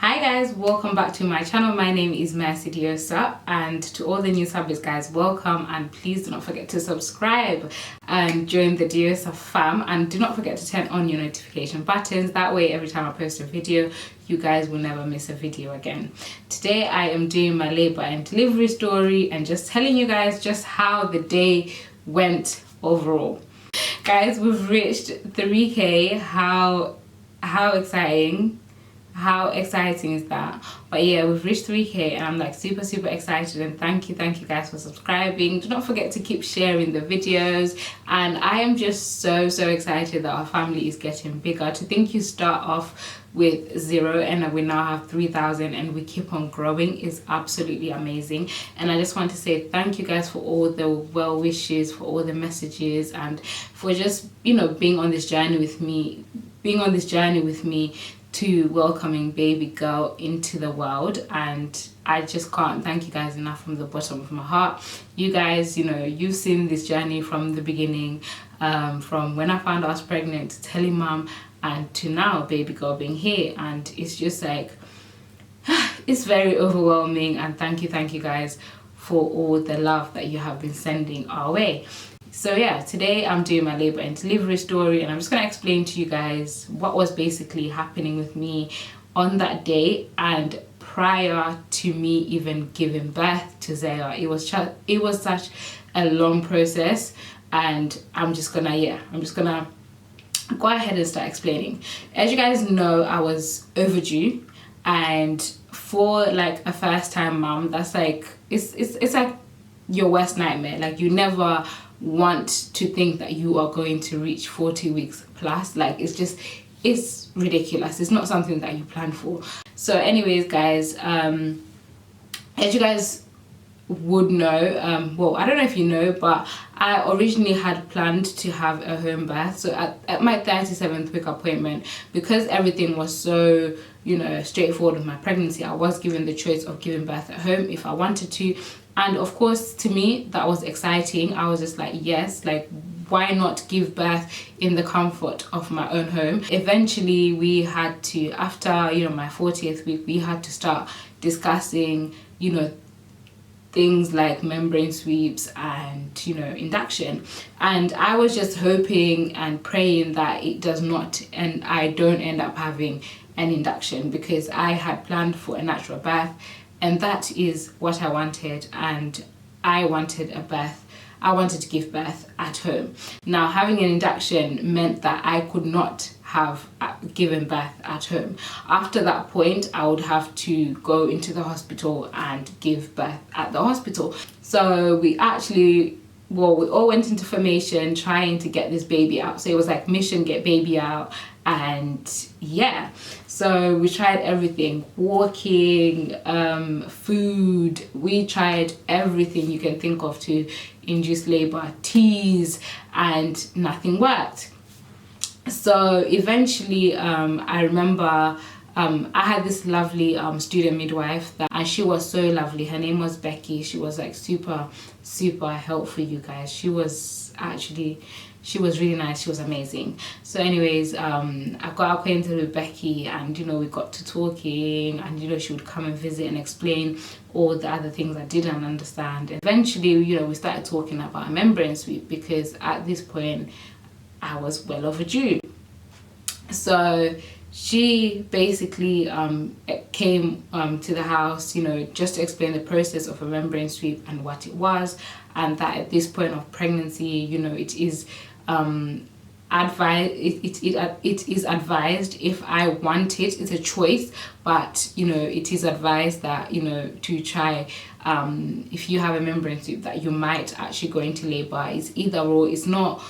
Hi guys, welcome back to my channel. My name is Diosa, and to all the new subbers guys, welcome, and please do not forget to subscribe and join the Diosa fam, and do not forget to turn on your notification buttons. That way every time I post a video you guys will never miss a video again. Today I am doing my labor and delivery story and just telling you guys just how the day went overall. Guys, we've reached 3k. How exciting. How exciting is that? But yeah, we've reached 3k and I'm like super excited, and thank you guys for subscribing. Do not forget to keep sharing the videos, and I am just so excited that our family is getting bigger. To think you start off with 0 and we now have 3,000 and we keep on growing is absolutely amazing. And I just want to say thank you guys for all the well wishes, for all the messages, and for just, you know, being on this journey with me to welcoming baby girl into the world. And I just can't thank you guys enough from the bottom of my heart. You guys, you know, you've seen this journey from the beginning, from when I found out I was pregnant to telling mom, and to now baby girl being here. And it's just like it's very overwhelming, and thank you guys for all the love that you have been sending our way. So yeah, today I'm doing my labor and delivery story, and I'm just going to explain to you guys what was basically happening with me on that day and prior to me even giving birth to Zaya. It was such a long process, and I'm just gonna go ahead and start explaining. As you guys know, I was overdue, and for like a first time mom, that's like it's like your worst nightmare. Like, you never want to think that you are going to reach 40 weeks plus. Like, it's ridiculous. It's not something that you plan for. So anyways guys, as you guys would know, well, I don't know if you know, but I originally had planned to have a home birth. So at my 37th week appointment, because everything was so, you know, straightforward with my pregnancy, I was given the choice of giving birth at home if I wanted to. And of course, to me, that was exciting. I was just like, yes, like, why not give birth in the comfort of my own home? Eventually, we had to, after, you know, my 40th week, we had to start discussing, you know, things like membrane sweeps and, you know, induction. And I was just hoping and praying that it does not, and I don't end up having an induction, because I had planned for a natural birth, and that is what I wanted. And I wanted to give birth at home. Now, having an induction meant that I could not have given birth at home. After that point, I would have to go into the hospital and give birth at the hospital. So we all went into formation trying to get this baby out. So it was like mission get baby out. And yeah, so we tried everything, walking, food, we tried everything you can think of to induce labor, teas, and nothing worked. So eventually, I remember I had this lovely student midwife, and she was so lovely. Her name was Becky. She was like super helpful, you guys. She was really nice. She was amazing. So anyways, I got acquainted with Becky, and, you know, we got to talking, and, you know, she would come and visit and explain all the other things I didn't understand. And eventually, you know, we started talking about a membrane sweep, because at this point I was well overdue. So she basically came to the house, you know, just to explain the process of a membrane sweep and what it was, and that at this point of pregnancy, you know, it is it is advised, if I want it, it's a choice, but, you know, it is advised that, you know, to try, if you have a membrane sweep, that you might actually go into labor. It's either or. It's not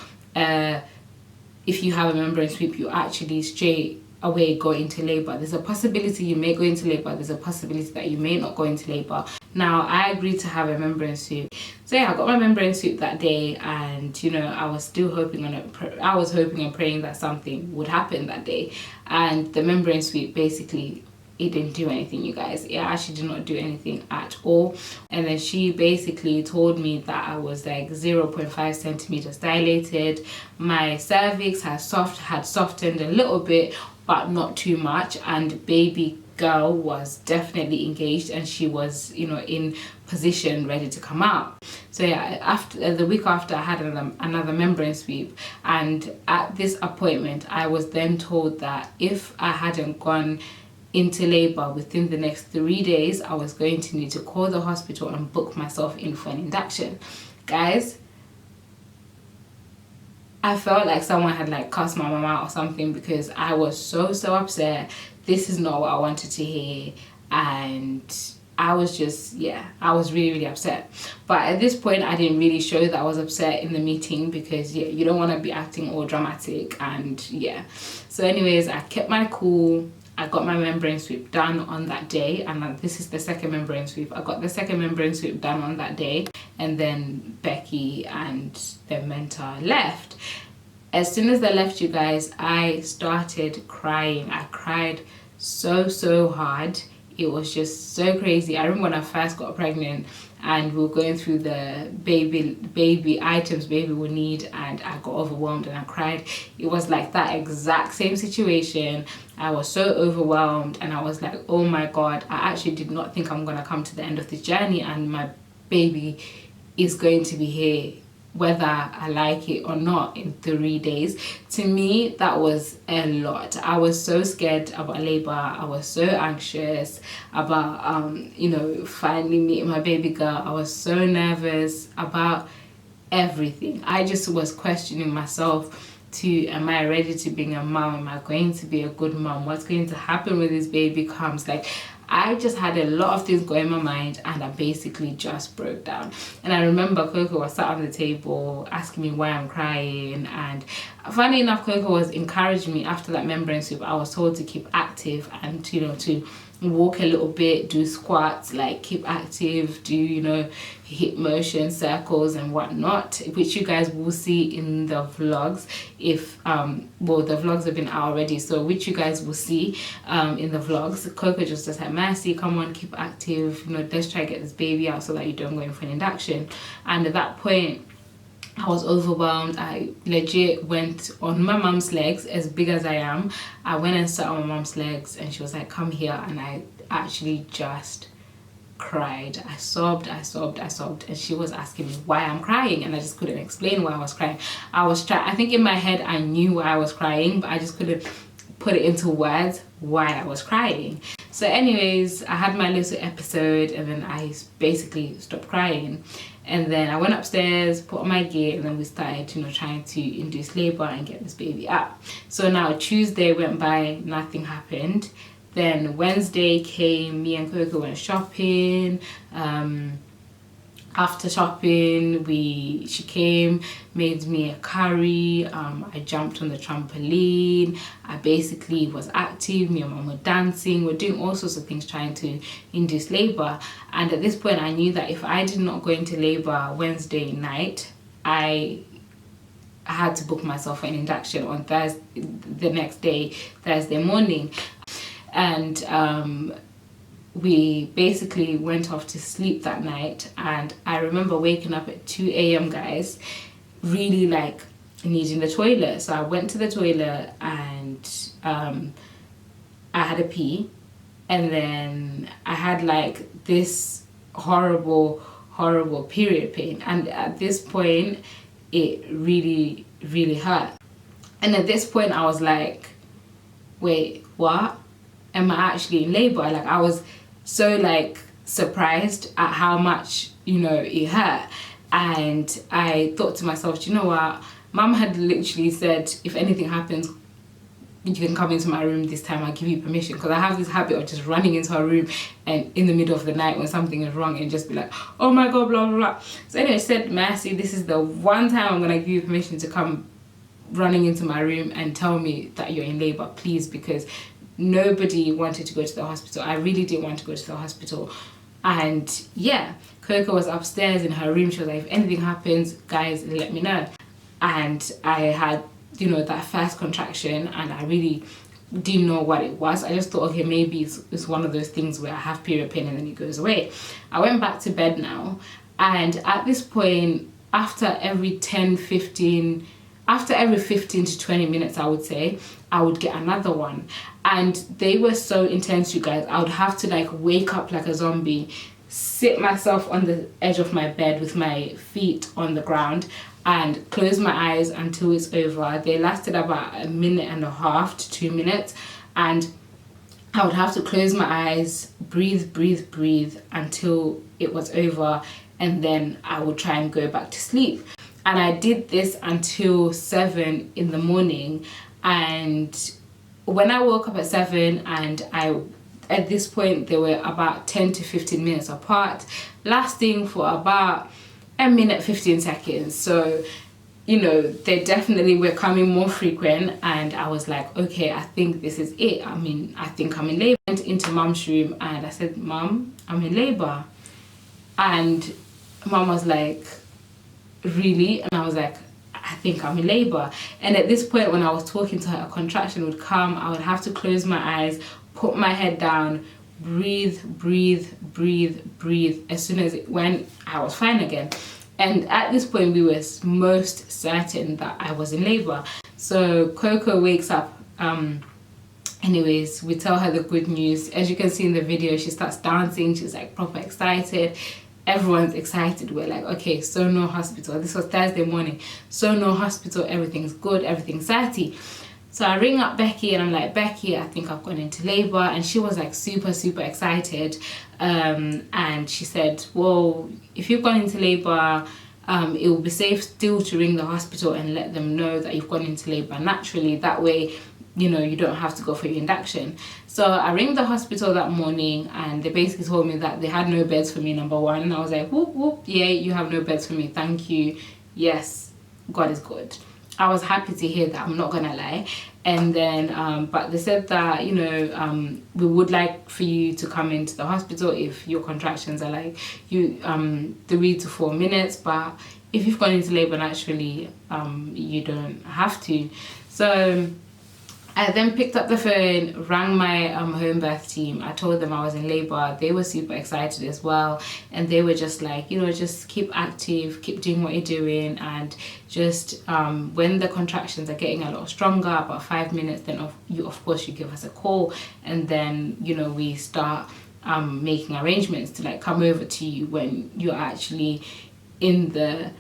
if you have a membrane sweep, you actually straight away go into labor. There's a possibility you may go into labor. There's a possibility that you may not go into labor. Now, I agreed to have a membrane sweep. So yeah, I got my membrane sweep that day, and, you know, I was still hoping on it. I was hoping and praying that something would happen that day. And the membrane sweep, basically, it didn't do anything, you guys. It actually did not do anything at all. And then she basically told me that I was like 0.5 centimeters dilated. My cervix had softened a little bit, but not too much, and baby girl was definitely engaged and she was, you know, in position ready to come out. So yeah, after the week after, I had another membrane sweep, and at this appointment I was then told that if I hadn't gone into labor within the next 3 days, I was going to need to call the hospital and book myself in for an induction. Guys, I felt like someone had like cussed my mom out or something, because I was so upset. This is not what I wanted to hear, and I was just, yeah, I was really upset. But at this point, I didn't really show that I was upset in the meeting, because yeah, you don't want to be acting all dramatic, and yeah. So anyways, I kept my cool. I got my membrane sweep done on that day, and this is the second membrane sweep. I got the second membrane sweep done on that day, and then Becky and the mentor left. As soon as they left, you guys, I started crying. I cried so hard. It was just so crazy. I remember when I first got pregnant and we were going through the baby items baby would need, and I got overwhelmed and I cried. It was like that exact same situation. I was so overwhelmed and I was like, oh my God, I actually did not think I'm gonna come to the end of this journey and my baby is going to be here, whether I like it or not, in 3 days. To me, that was a lot. I was so scared about labor. I was so anxious about, you know, finally meeting my baby girl. I was so nervous about everything. I just was questioning myself to, am I ready to be a mom? Am I going to be a good mom? What's going to happen when this baby comes? Like, I just had a lot of things going in my mind, and I basically just broke down. And I remember Coco was sat on the table asking me why I'm crying, and funny enough, Coco was encouraging me after that membrane sweep. I was told to keep active and, you know, to walk a little bit, do squats, like keep active, do, you know, hip motion circles and whatnot, which you guys will see in the vlogs. If well, the vlogs have been out already, so which you guys will see in the vlogs. Coco just like, Mercy, come on, keep active, you know, let's try to get this baby out so that you don't go in for an induction. And at that point, I was overwhelmed. I legit went on my mom's legs, as big as I am. I went and sat on my mom's legs and she was like, come here. And I actually just cried. I sobbed. And she was asking me why I'm crying, and I just couldn't explain why I was crying. I think in my head I knew why I was crying, but I just couldn't put it into words why I was crying. So anyways, I had my little episode and then I basically stopped crying. And then I went upstairs, put on my gear, and then we started, you know, trying to induce labor and get this baby out. So now Tuesday went by, nothing happened. Then Wednesday came, me and Coco went shopping. After shopping, she came, made me a curry. I jumped on the trampoline. I basically was active. Me and mom were dancing. We're doing all sorts of things trying to induce labor. And at this point, I knew that if I did not go into labor Wednesday night, I had to book myself for an induction on Thursday, the next day, Thursday morning. And we basically went off to sleep that night, and I remember waking up at 2 a.m. guys, really like needing the toilet. So I went to the toilet and I had a pee, and then I had like this horrible period pain, and at this point it really hurt. And at this point I was like, wait, what? Am I actually in labor? Like, I was so like surprised at how much, you know, it hurt. And I thought to myself, do you know what? Mum had literally said, if anything happens, you can come into my room this time, I'll give you permission. Because I have this habit of just running into her room and in the middle of the night when something is wrong and just be like, oh my God, blah, blah, blah. So anyway, she said, Mercy, this is the one time I'm gonna give you permission to come running into my room and tell me that you're in labor, please, because nobody wanted to go to the hospital. I really didn't want to go to the hospital. And yeah, Coco was upstairs in her room. She was like, if anything happens, guys, let me know. And I had, you know, that first contraction, and I really didn't know what it was. I just thought, okay, maybe it's one of those things where I have period pain and then it goes away. I went back to bed now, and at this point, after every 15 to 20 minutes, I would say, I would get another one. And they were so intense, you guys. I would have to like wake up like a zombie, sit myself on the edge of my bed with my feet on the ground, and close my eyes until it's over. They lasted about 1.5 to 2 minutes, and I would have to close my eyes, breathe until it was over, and then I would try and go back to sleep. And I did this until 7 in the morning. And when I woke up at 7, and at this point they were about 10 to 15 minutes apart, lasting for about 1 minute 15 seconds. So, you know, they definitely were coming more frequent, and I was like, okay, I think this is it. I mean, I think I'm in labor. I went into Mum's room and I said, Mum, I'm in labor. And Mum was like, really? And I was like, I think I'm in labor. And at this point, when I was talking to her, a contraction would come. I would have to close my eyes, put my head down, breathe. As soon as it went, I was fine again. And at this point, we were most certain that I was in labor. So Coco wakes up. Anyways, we tell her the good news. As you can see in the video, she starts dancing. She's like proper excited. Everyone's excited. We're like, okay, so no hospital. This was Thursday morning. So no hospital. Everything's good. Everything's setty. So I ring up Becky and I'm like, Becky, I think I've gone into labor. And she was like super excited. And she said, well, if you've gone into labor, it will be safe still to ring the hospital and let them know that you've gone into labor naturally. That way, you know, you don't have to go for your induction. So I ring the hospital that morning, and they basically told me that they had no beds for me, number one. And I was like, whoop, whoop, yeah, you have no beds for me. Thank you. Yes, God is good. I was happy to hear that, I'm not gonna lie. And then, but they said that, you know, we would like for you to come into the hospital if your contractions are like 3 to 4 minutes, but if you've gone into labor naturally, you don't have to. So I then picked up the phone, rang my home birth team. I told them I was in labor. They were super excited as well. And they were just like, you know, just keep active, keep doing what you're doing. And just when the contractions are getting a lot stronger, about 5 minutes, then of course you give us a call. And then, you know, we start making arrangements to like come over to you when you're actually in the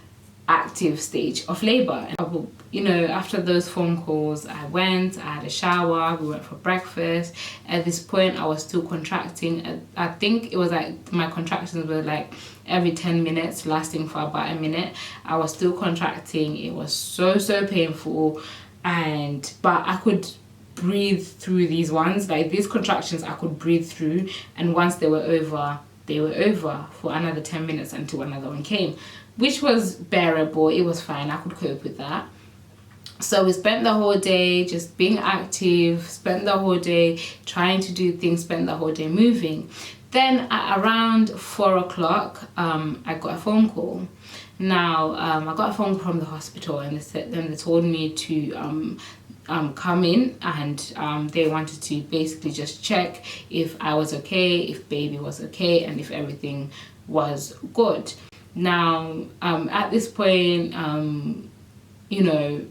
active stage of labor. And, you know, after those phone calls, I had a shower, we went for breakfast. At this point, I was still contracting. I think it was like my contractions were like every 10 minutes, lasting for about a minute. I was still contracting. It was so painful, but I could breathe through these ones. Like these contractions I could breathe through, and once they were over for another 10 minutes until another one came, which was bearable. It was fine. I could cope with that. So we spent the whole day just being active, spent the whole day trying to do things, spent the whole day moving. Then at around 4 o'clock, I got a phone call. Now, I got a phone call from the hospital, and they told me to come in, and they wanted to basically just check if I was okay, if baby was okay, and if everything was good. Now, at this point, you know,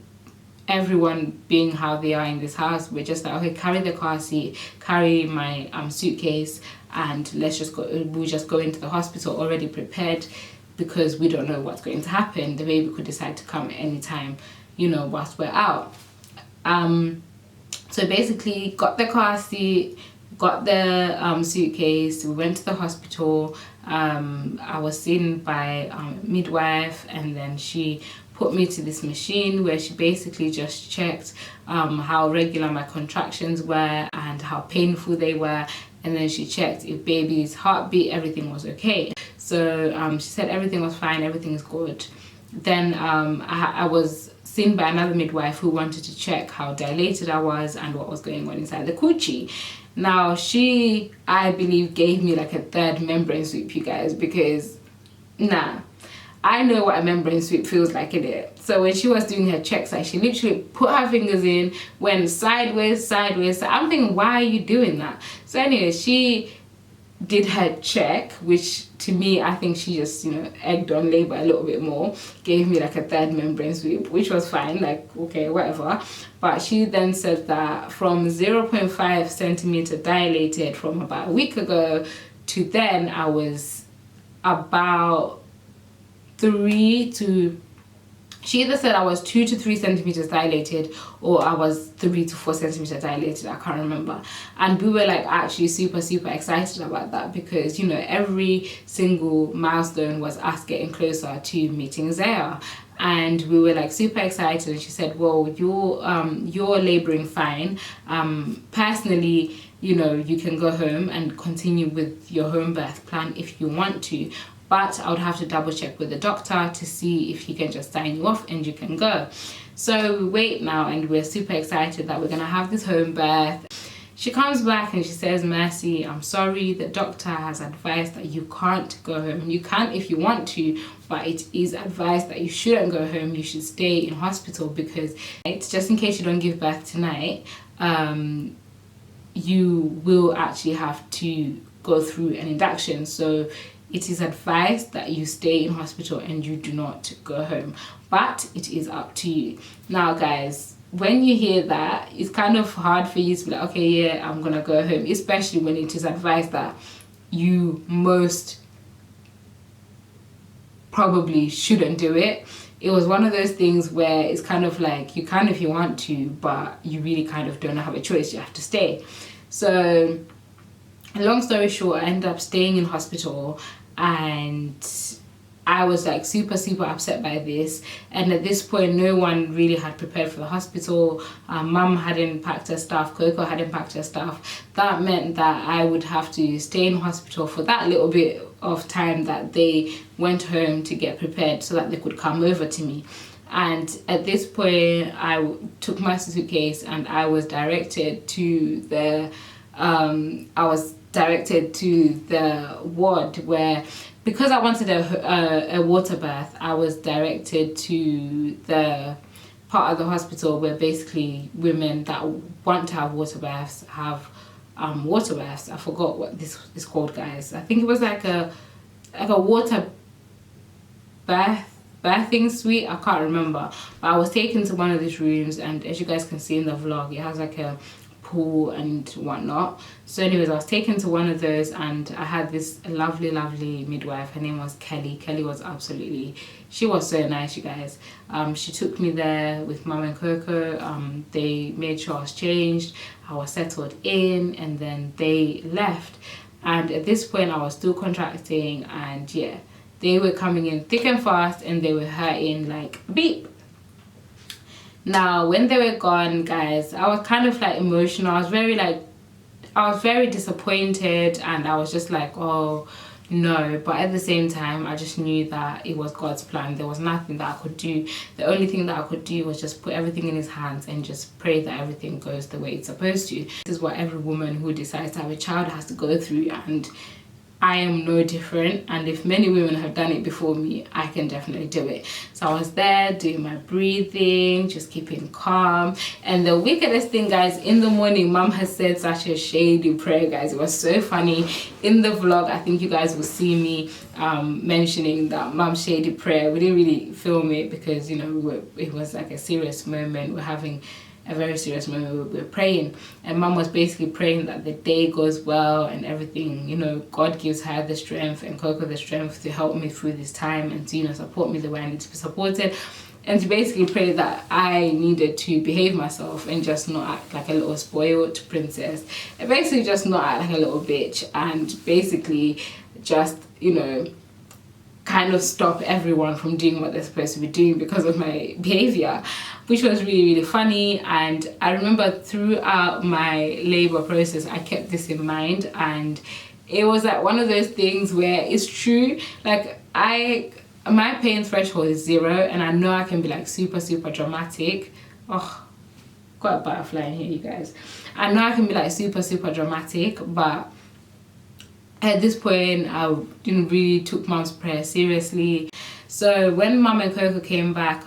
everyone being how they are in this house, we're just like, okay, carry the car seat, carry my suitcase, and we'll just go into the hospital already prepared, because we don't know what's going to happen. The baby could decide to come at any time, you know, whilst we're out. So basically got the car seat, got the suitcase, we went to the hospital. I was seen by a midwife, and then she put me to this machine where she basically just checked how regular my contractions were and how painful they were, and then she checked if baby's heartbeat, everything was okay. So she said everything was fine, everything is good. Then I was seen by another midwife who wanted to check how dilated I was and what was going on inside the coochie. Now she, I believe, gave me like a third membrane sweep, you guys, because I know what a membrane sweep feels like in it. So when she was doing her checks, like she literally put her fingers in, went sideways. So I'm thinking, why are you doing that? So anyway, she did her check, which to me, I think she just, you know, egged on labor a little bit more, gave me like a third membrane sweep, which was fine, like, okay, whatever. But she then said that from 0.5 centimeter dilated from about a week ago to then, I was about 3 to, she either said I was 2 to 3 centimeters dilated, or I was 3 to 4 centimeters dilated, I can't remember. And we were like actually super excited about that, because, you know, every single milestone was us getting closer to meeting Zaya. And we were like super excited, and she said, well, you're laboring fine. Personally, you know, you can go home and continue with your home birth plan if you want to, but I would have to double check with the doctor to see if he can just sign you off and you can go. So we wait now, and we're super excited that we're gonna have this home birth. She comes back and she says, Mercy, I'm sorry, the doctor has advised that you can't go home. You can if you want to, but it is advised that you shouldn't go home. You should stay in hospital, because it's just in case you don't give birth tonight, you will actually have to go through an induction. So it is advised that you stay in hospital and you do not go home, but it is up to you. Now guys, when you hear that, it's kind of hard for you to be like, okay, yeah, I'm gonna go home, especially when it is advised that you most probably shouldn't do it. It was one of those things where it's kind of like, you can if you want to, but you really kind of don't have a choice, you have to stay. So long story short, I ended up staying in hospital, and I was like super upset by this. And at this point, no one really had prepared for the hospital. Mum hadn't packed her stuff, Coco hadn't packed her stuff. That meant that I would have to stay in hospital for that little bit of time that they went home to get prepared so that they could come over to me. And at this point, I took my suitcase and I was directed to the ward, where, because I wanted a water bath, I was directed to the part of the hospital where basically women that want to have water baths have water baths. I forgot what this is called, guys. I think it was like a water bathing suite, I can't remember. But I was taken to one of these rooms, and as you guys can see in the vlog, it has like a pool and whatnot. So anyways, I was taken to one of those, and I had this lovely midwife. Her name was Kelly. Kelly was absolutely, she was so nice, you guys. She took me there with Mum and Coco. They made sure I was changed, I was settled in, and then they left. And at this point I was still contracting, and yeah, they were coming in thick and fast, and they were hurting like beep. Now when they were gone, guys, I was kind of like emotional. I was very disappointed, and I was just like, oh no. But at the same time, I just knew that it was God's plan. There was nothing that I could do. The only thing that I could do was just put everything in his hands and just pray that everything goes the way it's supposed to. This is what every woman who decides to have a child has to go through, and I am no different. And if many women have done it before me, I can definitely do it. So I was there doing my breathing, just keeping calm. And the wickedest thing, guys, in the morning, Mum has said such a shady prayer, guys. It was so funny. In the vlog, I think you guys will see me mentioning that Mum's shady prayer. We didn't really film it because, you know, it was like a serious moment. We're having a very serious moment. We were praying, and Mum was basically praying that the day goes well and everything, you know, God gives her the strength and Coco the strength to help me through this time, and to, you know, support me the way I need to be supported, and to basically pray that I needed to behave myself and just not act like a little spoiled princess, and basically just not act like a little bitch, and basically just, you know, kind of stop everyone from doing what they're supposed to be doing because of my behavior, which was really funny. And I remember throughout my labor process, I kept this in mind, and it was like one of those things where it's true. Like my pain threshold is 0, and I know I can be like super dramatic. Oh, got a butterfly in here, you guys. I know I can be like super dramatic, but at this point, I didn't really took Mum's prayer seriously. So when Mum and Coco came back,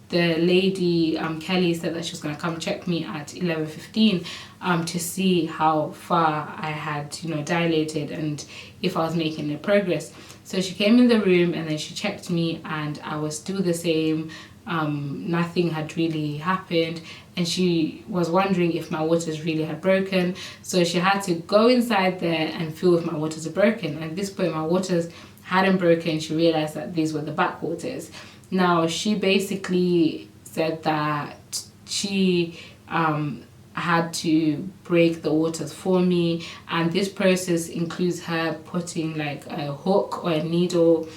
the lady, Kelly, said that she was going to come check me at 11:15 to see how far I had, you know, dilated and if I was making any progress. So she came in the room and then she checked me, and I was still the same. Nothing had really happened, and she was wondering if my waters really had broken. So she had to go inside there and feel if my waters are broken. At this point, my waters hadn't broken. She realized that these were the backwaters. Now, she basically said that she had to break the waters for me, and this process includes her putting like a hook or a needle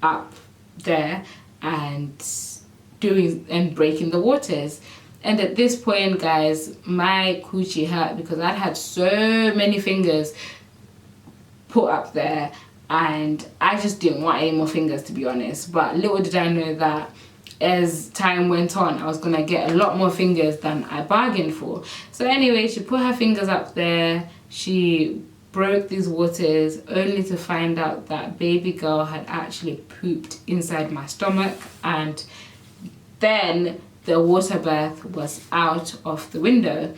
up there and breaking the waters. And at this point, guys, my coochie hurt because I'd had so many fingers put up there, and I just didn't want any more fingers, to be honest. But little did I know that as time went on, I was gonna get a lot more fingers than I bargained for. So anyway, she put her fingers up there, she broke these waters, only to find out that baby girl had actually pooped inside my stomach, and then the water birth was out of the window.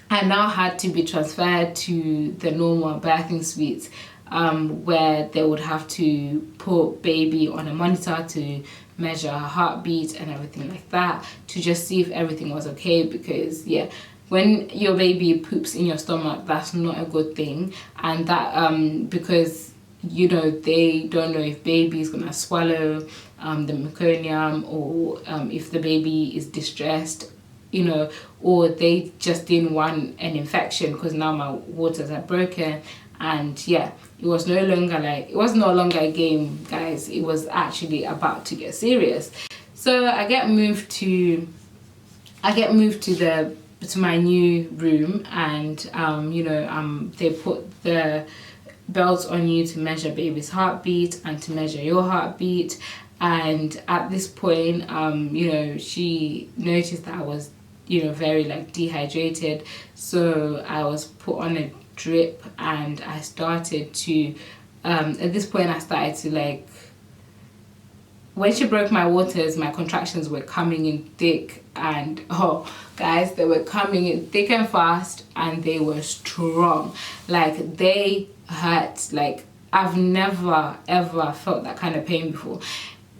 I now had to be transferred to the normal birthing suite, where they would have to put baby on a monitor to measure her heartbeat and everything like that, to just see if everything was okay. Because yeah, when your baby poops in your stomach, that's not a good thing. And that because, you know, they don't know if baby is gonna swallow the meconium, or if the baby is distressed, you know, or they just didn't want an infection because now my waters are broken. And yeah, it was no longer a game, guys. It was actually about to get serious. So I get moved to my new room, and you know, they put the belt on you to measure baby's heartbeat and to measure your heartbeat. And at this point, you know, she noticed that I was, you know, very like dehydrated, so I was put on a drip, and I started to at this point I started to like, when she broke my waters, my contractions were coming in thick, and oh guys, they were coming in thick and fast, and they were strong. Like, they hurt. Like, I've never ever felt that kind of pain before.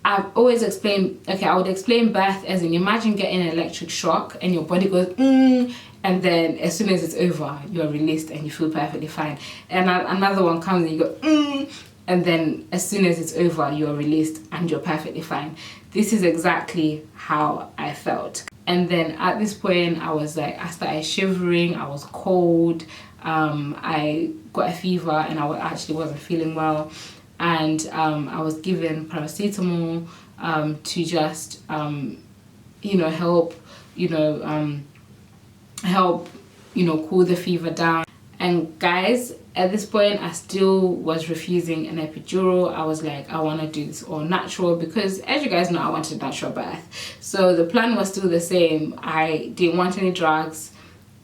I've always explained, okay, I would explain birth as in, imagine getting an electric shock and your body goes and then as soon as it's over, you're released and you feel perfectly fine. And another one comes and you go and then as soon as it's over, you're released and you're perfectly fine. This is exactly how I felt. And then at this point, I was like, I started shivering, I was cold, I got a fever, and I actually wasn't feeling well. And I was given paracetamol to just, you know, help cool the fever down. And guys, at this point, I still was refusing an epidural. I was like, I want to do this all natural, because as you guys know, I wanted a natural birth. So the plan was still the same. I didn't want any drugs,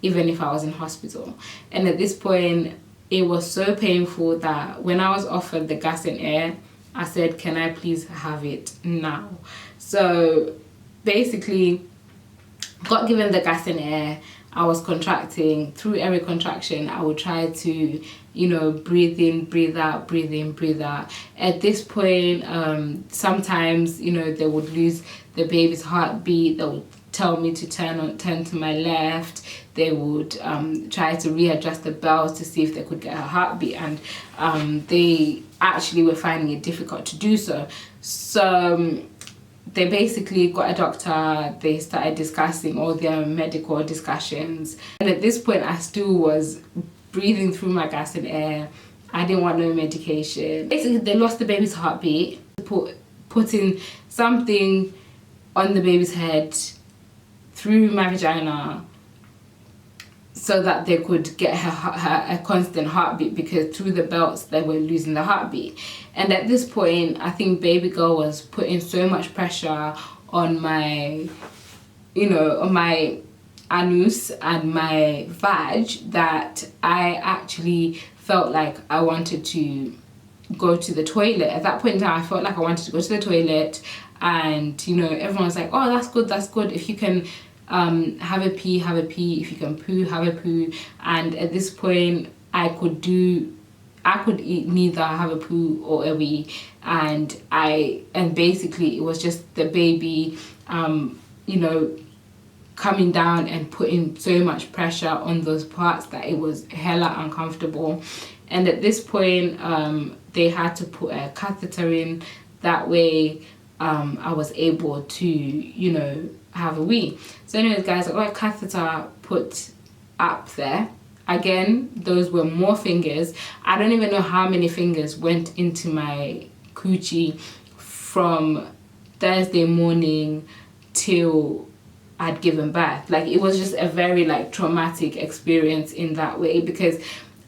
even if I was in hospital. And at this point, it was so painful that when I was offered the gas and air, I said, can I please have it now? So basically, got given the gas and air. I was contracting. Through every contraction, I would try to, you know, breathe in, breathe out, breathe in, breathe out. At this point, sometimes, you know, they would lose the baby's heartbeat. They would tell me to turn to my left. They would try to readjust the belt to see if they could get her heartbeat, and they actually were finding it difficult to do so. So they basically got a doctor. They started discussing all their medical discussions, and at this point I still was breathing through my gas and air. I didn't want no medication. Basically, they lost the baby's heartbeat, putting something on the baby's head through my vagina so that they could get her a constant heartbeat, because through the belts they were losing the heartbeat. And at this point, I think baby girl was putting so much pressure on my, you know, on my anus and my vag that I actually felt like I wanted to go to the toilet. At that point in time, I felt like I wanted to go to the toilet. and you know, everyone's like, oh, that's good, if you can have a pee, if you can poo, have a poo. And at this point I could eat neither have a poo or a wee, and basically it was just the baby you know, coming down and putting so much pressure on those parts that it was hella uncomfortable. And at this point they had to put a catheter in, that way I was able to, you know, have a wee. So anyways guys, I got a catheter put up there. Again, those were more fingers. I don't even know how many fingers went into my coochie from Thursday morning till I'd given birth. Like, it was just a very like traumatic experience in that way, because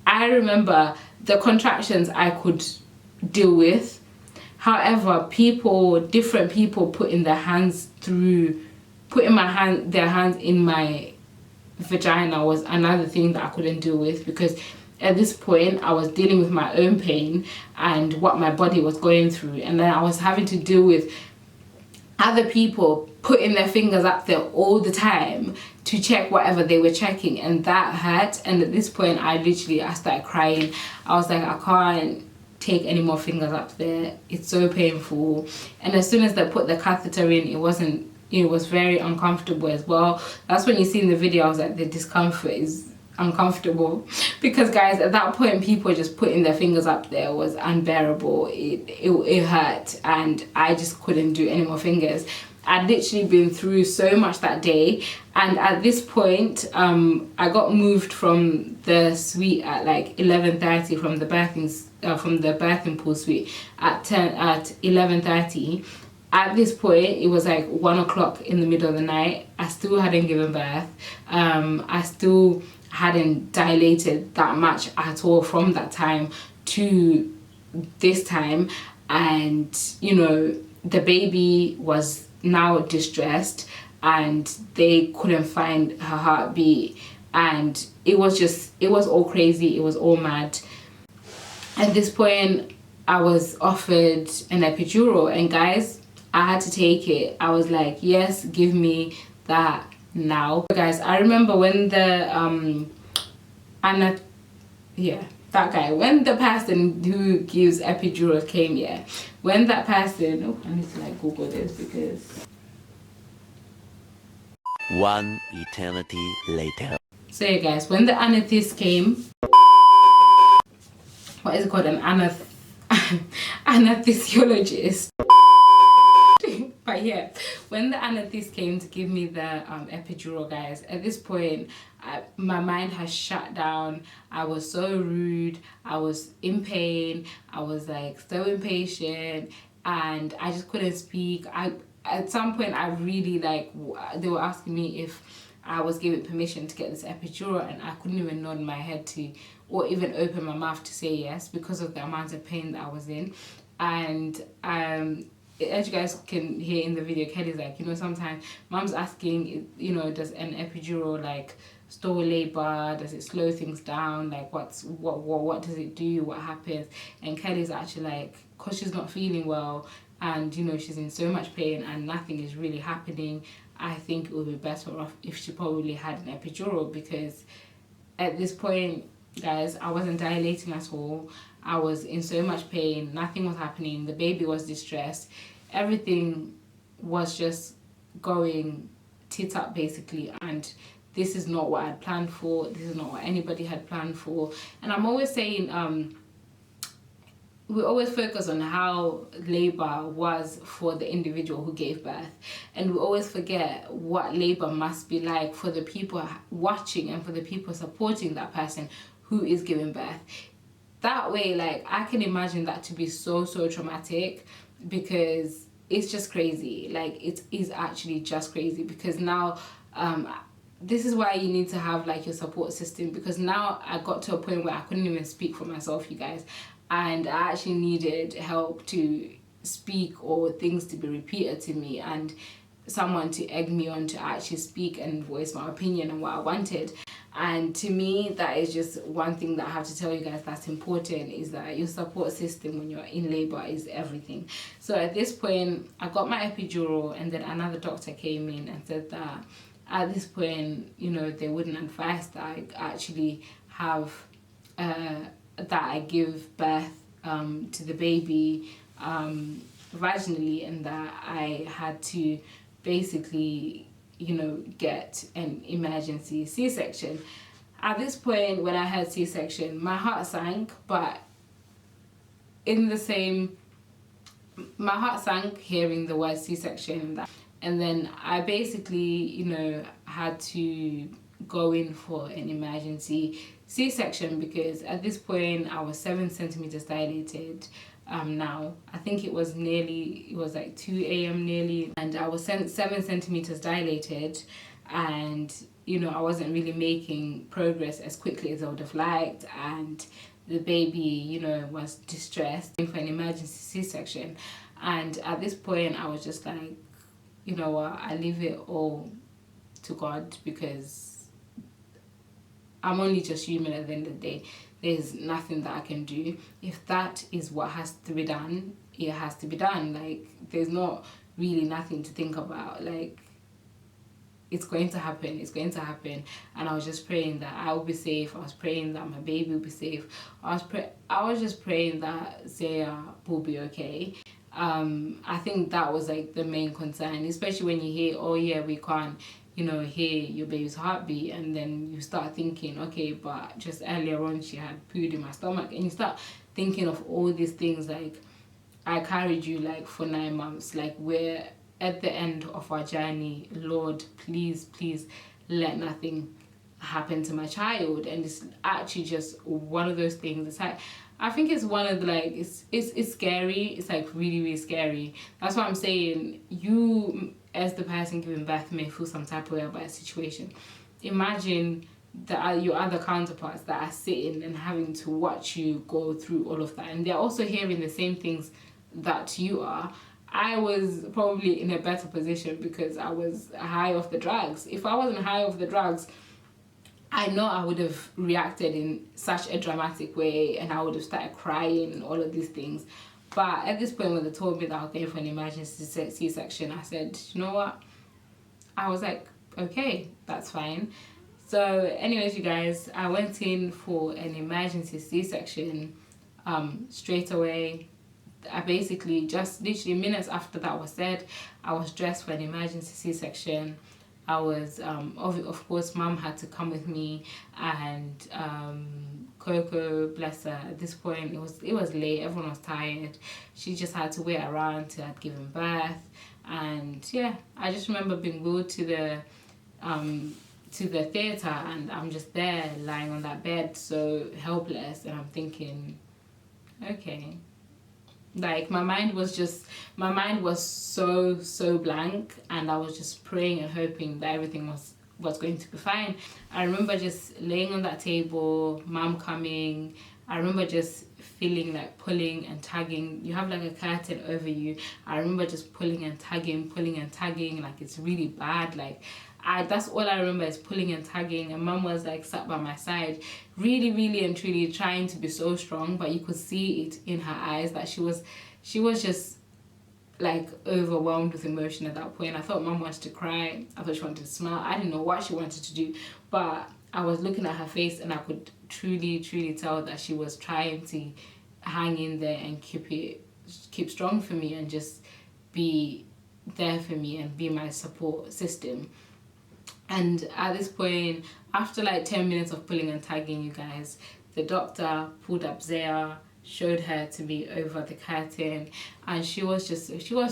I remember the contractions I could deal with. However, different people putting their hands in my vagina was another thing that I couldn't deal with, because at this point I was dealing with my own pain and what my body was going through, and then I was having to deal with other people putting their fingers up there all the time to check whatever they were checking, and that hurt. And at this point I started crying. I was like, I can't take any more fingers up there, it's so painful. And as soon as they put the catheter in, it was very uncomfortable as well. That's when you see in the video I was like, the discomfort is uncomfortable, because guys, at that point people just putting their fingers up there was unbearable. It hurt, and I just couldn't do any more fingers. I'd literally been through so much that day, and at this point I got moved from the suite at like 11:30 from the birthing pool suite at 11:30. At this point it was like 1 o'clock in the middle of the night. I still hadn't given birth. I still hadn't dilated that much at all from that time to this time, and you know, the baby was now distressed and they couldn't find her heartbeat, and it was all crazy, it was all mad. At this point I was offered an epidural, and guys, I had to take it. I was like, yes, give me that now. Guys, I remember when when the person who gives epidurals came, when that person, I need to like Google this, because one eternity later. So yeah guys, when the anesthetist came, what is it called, an anesthesiologist. But yeah, when the anesthetist came to give me the epidural, guys, at this point my mind has shut down. I was so rude, I was in pain, I was like so impatient, and I just couldn't speak. At some point I really like, they were asking me if I was given permission to get this epidural, and I couldn't even nod my head to, or even open my mouth to say yes, because of the amount of pain that I was in. And as you guys can hear in the video, Kelly's like, you know, sometimes mom's asking, you know, does an epidural like stall labor, does it slow things down, like what does it do, what happens? And Kelly's actually like, because she's not feeling well and you know, she's in so much pain and nothing is really happening, I think it would be better off if she probably had an epidural, because at this point, guys, I wasn't dilating at all. I was in so much pain, nothing was happening, the baby was distressed, everything was just going tit up basically, and this is not what I had planned for, this is not what anybody had planned for. And I'm always saying, we always focus on how labor was for the individual who gave birth, and we always forget what labor must be like for the people watching and for the people supporting that person who is giving birth. That way, like, I can imagine that to be so traumatic, because it's just crazy. Like, it is actually just crazy, because now this is why you need to have like your support system, because now I got to a point where I couldn't even speak for myself, you guys, and I actually needed help to speak, or things to be repeated to me, and someone to egg me on to actually speak and voice my opinion and what I wanted. And to me, that is just one thing that I have to tell you guys that's important, is that your support system when you're in labor is everything. So at this point, I got my epidural, and then another doctor came in and said that at this point, you know, they wouldn't advise that I actually have, that I give birth to the baby vaginally, and that I had to basically, you know, get an emergency C-section. At this point, when I had C-section, my heart sank, but in the same, my heart sank hearing the word C-section, and then I basically, you know, had to go in for an emergency C-section, because at this point I was 7 centimeters dilated. Now I think it was like 2 a.m. nearly, and I was 7 centimeters dilated, and you know, I wasn't really making progress as quickly as I would have liked, and the baby, you know, was distressed for an emergency C-section. And at this point I was just like, you know what, I leave it all to God, because I'm only just human at the end of the day. There's nothing that I can do. If that is what has to be done, it has to be done. Like, there's not really nothing to think about. Like, it's going to happen, it's going to happen. And I was just praying that I will be safe. I was praying that my baby will be safe. I was just praying that Zaya will be okay. I think that was like the main concern, especially when you hear, oh yeah, we can't, you know, hear your baby's heartbeat, and then you start thinking, okay, but just earlier on she had food in my stomach, and you start thinking of all these things, like, I carried you like for 9 months, like, we're at the end of our journey. Lord, please let nothing happen to my child. And it's actually just one of those things. It's like, I think it's one of the, like, it's scary. It's like really scary. That's what I'm saying. You, as the person giving birth, may feel some type of way about a situation. Imagine your other counterparts that are sitting and having to watch you go through all of that, and they're also hearing the same things that you are. I was probably in a better position because I was high off the drugs. If I wasn't high off the drugs, I know I would have reacted in such a dramatic way, and I would have started crying and all of these things. But at this point, when they told me that I was going for an emergency C-section, I said, you know what? I was like, okay, that's fine. So anyways, you guys, I went in for an emergency C-section straight away. I basically, just literally minutes after that was said, I was dressed for an emergency C-section. I was, of course, Mum had to come with me, and Coco, bless her, at this point, it was late, everyone was tired. She just had to wait around till I'd given birth. And yeah, I just remember being wheeled to the theatre, and I'm just there lying on that bed, so helpless, and I'm thinking, okay. Like, my mind was so blank, and I was just praying and hoping that everything was going to be fine. I remember just laying on that table, Mum coming. I remember just feeling like pulling and tugging. You have like a curtain over you. I remember just pulling and tugging, like it's really bad. Like, that's all I remember is pulling and tugging, and Mum was like sat by my side, really and truly trying to be so strong, but you could see it in her eyes that she was just like overwhelmed with emotion at that point. I thought Mum wanted to cry. I thought she wanted to smile. I didn't know what she wanted to do, but I was looking at her face, and I could truly tell that she was trying to hang in there and keep strong for me, and just be there for me and be my support system. And at this point, after like 10 minutes of pulling and tagging, you guys, the doctor pulled up Zaya, showed her to me over the curtain, and she was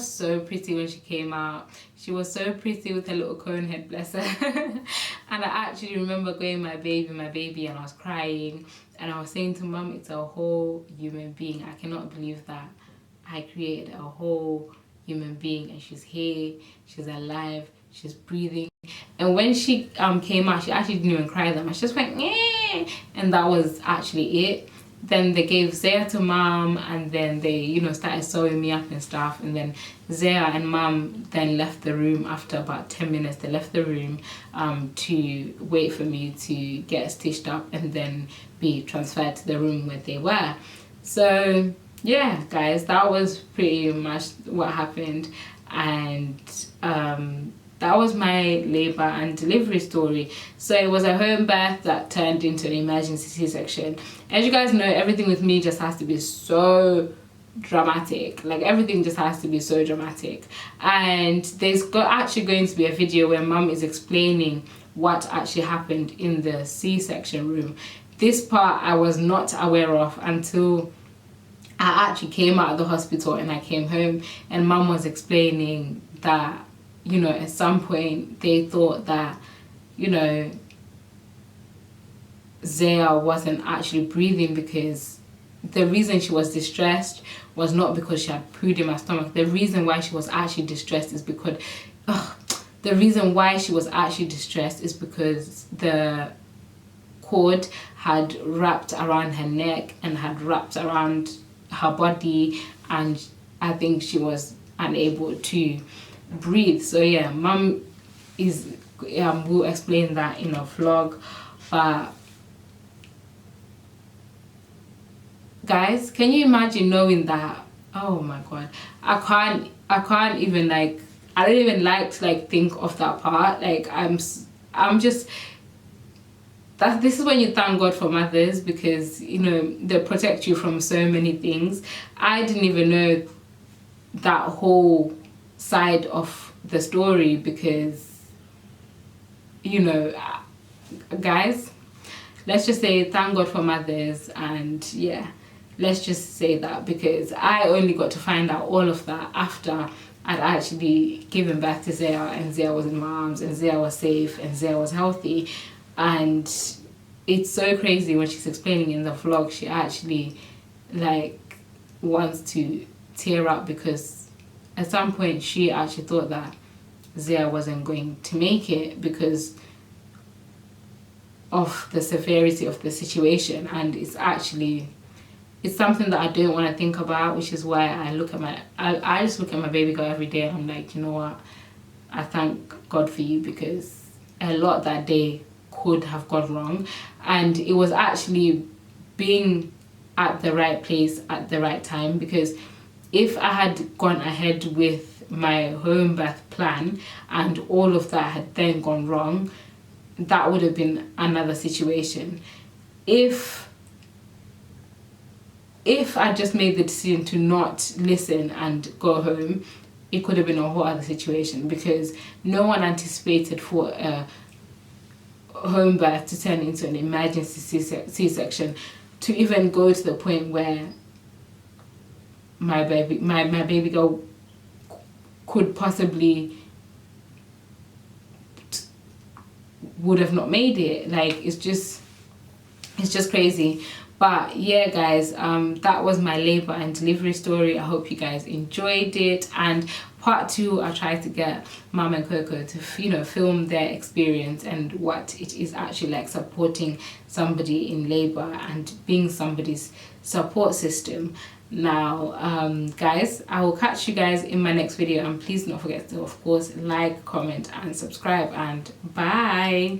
so pretty when she came out. She was so pretty with her little cone head, bless her. And I actually remember going, my baby, and I was crying, and I was saying to Mum, it's a whole human being. I cannot believe that I created a whole human being, and she's here, she's alive, she's breathing. And when she came out, she actually didn't even cry that much. She just went, yeah, and that was actually it. then they gave Zaya to mom, and then they, you know, started sewing me up and stuff. And then Zaya and mom then left the room after about 10 minutes. They left the room to wait for me to get stitched up and then be transferred to the room where they were. So yeah, guys, that was pretty much what happened. And that was my labor and delivery story. So it was a home birth that turned into an emergency C-section. As you guys know, everything with me just has to be so dramatic. Like, everything just has to be so dramatic. And there's actually going to be a video where mum is explaining what actually happened in the C-section room. This part I was not aware of until I actually came out of the hospital and I came home, and mum was explaining that, you know, at some point they thought that, you know, Zaya wasn't actually breathing, because the reason she was distressed was not because she had pooed in my stomach. The reason why she was actually distressed is because the cord had wrapped around her neck and had wrapped around her body, and I think she was unable to breathe. So yeah, mum is will explain that in a vlog. But guys, can you imagine knowing that? Oh my god, I can't even, like, I don't even like to like think of that part. Like, I'm just, this is when you thank God for mothers, because, you know, they protect you from so many things. I didn't even know that whole side of the story, because, you know, guys, let's just say thank God for mothers. And yeah, let's just say that, because I only got to find out all of that after I'd actually given birth to Zaya, and Zaya was in my arms, and Zaya was safe, and Zaya was healthy. And it's so crazy when she's explaining in the vlog, she actually like wants to tear up, because at some point she actually thought that Zaya wasn't going to make it because of the severity of the situation. And it's something that I don't want to think about, which is why I just look at my baby girl every day, and I'm like, you know what, I thank God for you, because a lot that day could have gone wrong. And it was actually being at the right place at the right time, because if I had gone ahead with my home birth plan and all of that had then gone wrong, that would have been another situation. If I just made the decision to not listen and go home, it could have been a whole other situation, because no one anticipated for a home birth to turn into an emergency C-section, to even go to the point where my baby girl could possibly would have not made it. Like, it's just crazy. But yeah, guys, that was my labor and delivery story. I hope you guys enjoyed it. And part 2, I tried to get Mom and Coco to, you know, film their experience and what it is actually like supporting somebody in labor and being somebody's support system. Now, guys, I will catch you guys in my next video, and please don't forget to, of course, like, comment and subscribe, and bye.